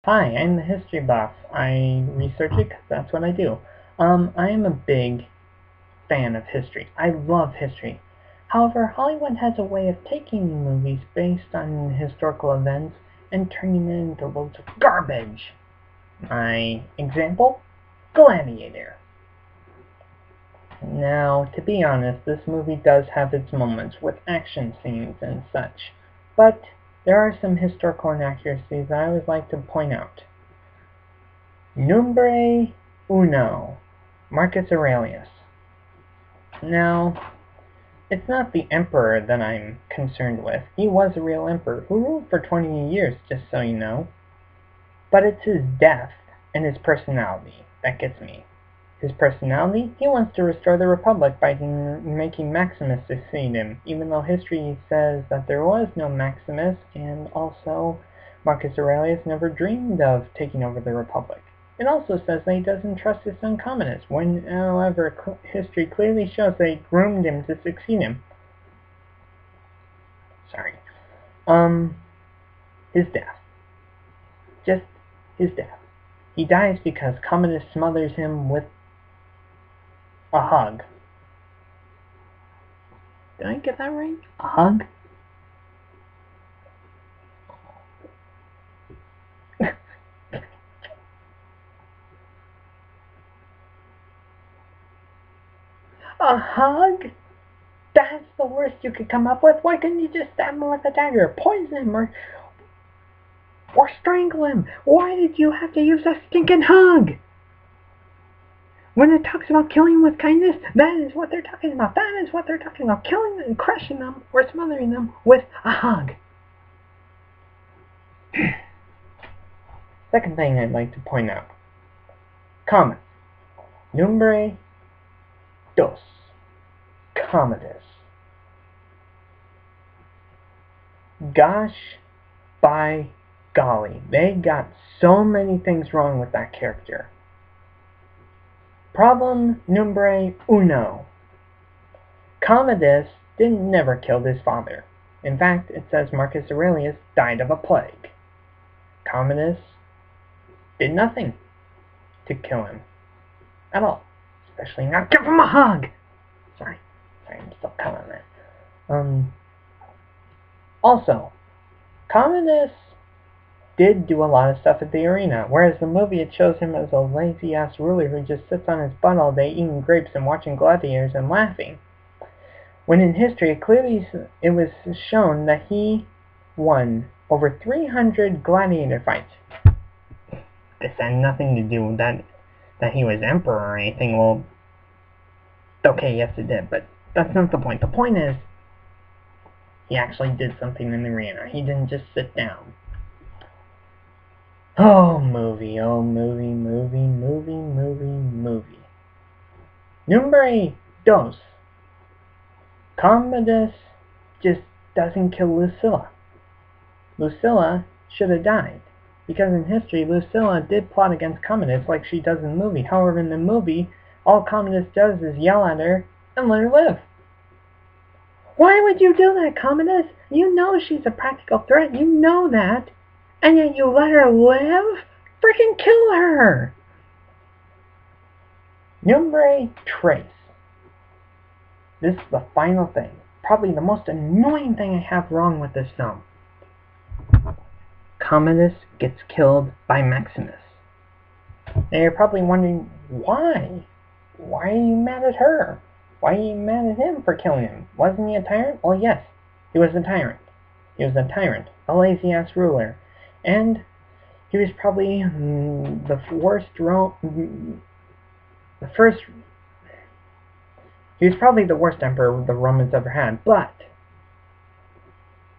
Hi, I'm the history buff. I research it 'cause that's what I do. I am a big fan of history. I love history. However, Hollywood has a way of taking movies based on historical events and turning it into loads of garbage. My example? Gladiator. Now, to be honest, this movie does have its moments with action scenes and such, but there are some historical inaccuracies that I would like to point out. Numbre uno, Marcus Aurelius. Now, it's not the emperor that I'm concerned with. He was a real emperor who ruled for 20 years, just so you know. But it's his death and his personality that gets me. His personality? He wants to restore the Republic by making Maximus succeed him, even though history says that there was no Maximus, and also Marcus Aurelius never dreamed of taking over the Republic. It also says that he doesn't trust his son Commodus, when, however, history clearly shows that he groomed him to succeed him. Sorry. His death. Just his death. He dies because Commodus smothers him with a hug. Did I get that right? A hug? A hug? That's the worst you could come up with? Why couldn't you just stab him with a dagger, poison him, or strangle him? Why did you have to use a stinking hug? When it talks about killing with kindness, that is what they're talking about. That is what they're talking about. Killing and crushing them or smothering them with a hug. Second thing I'd like to point out. Common. Numbre dos. Commodus. Gosh by golly, they got so many things wrong with that character. Problem numbre uno. Commodus never killed his father. In fact, it says Marcus Aurelius died of a plague. Commodus did nothing to kill him at all, especially not give him a hug. Sorry, I'm still caught on that. Also, Commodus did do a lot of stuff at the arena, whereas the movie it shows him as a lazy-ass ruler who just sits on his butt all day eating grapes and watching gladiators and laughing. When in history, clearly it was shown that he won over 300 gladiator fights. This had nothing to do with that he was emperor or anything. Well, okay, yes it did, but that's not the point. The point is, he actually did something in the arena. He didn't just sit down. Oh, movie. Numbre dos. Commodus just doesn't kill Lucilla. Lucilla should have died, because in history, Lucilla did plot against Commodus like she does in the movie. However, in the movie, all Commodus does is yell at her and let her live. Why would you do that, Commodus? You know she's a practical threat. You know that. And yet you let her live? Freaking kill her! Numbre tres. This is the final thing. Probably the most annoying thing I have wrong with this film. Commodus gets killed by Maximus. Now you're probably wondering, why? Why are you mad at her? Why are you mad at him for killing him? Wasn't he a tyrant? Well, yes, he was a tyrant. He was a tyrant, a lazy-ass ruler. And he was probably the worst he was probably the worst emperor the Romans ever had, but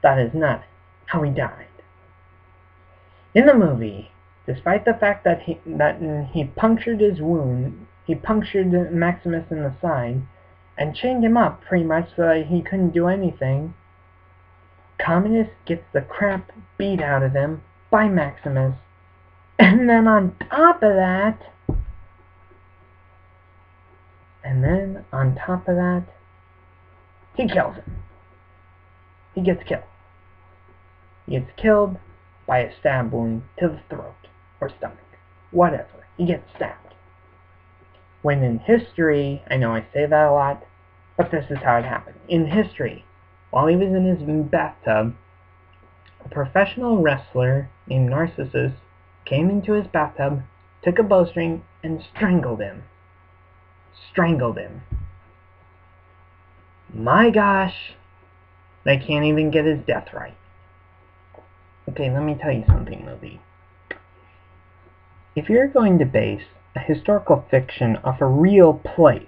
that is not how he died. In the movie, despite the fact that he punctured his wound, he punctured Maximus in the side, and chained him up pretty much so that he couldn't do anything, Commodus gets the crap beat out of him by Maximus, and then on top of that, he kills him. He gets killed. He gets killed by a stab wound to the throat. or stomach. Whatever. He gets stabbed. When in history, I know I say that a lot, but this is how it happened. In history, while he was in his bathtub, a professional wrestler named Narcissus came into his bathtub, took a bowstring, and strangled him. Strangled him. My gosh, they can't even get his death right. Okay, let me tell you something, movie. If you're going to base a historical fiction off a real place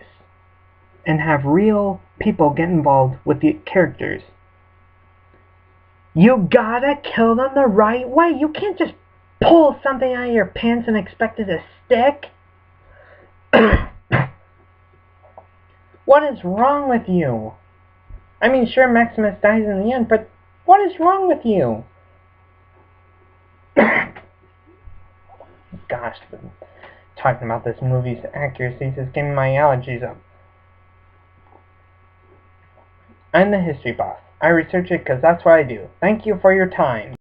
and have real people get involved with the characters, you gotta kill them the right way. You can't just pull something out of your pants and expect it to stick. What is wrong with you? I mean, sure, Maximus dies in the end, but what is wrong with you? Gosh, talking about this movie's accuracy is getting my allergies up. I'm the history boss. I research it because that's what I do. Thank you for your time.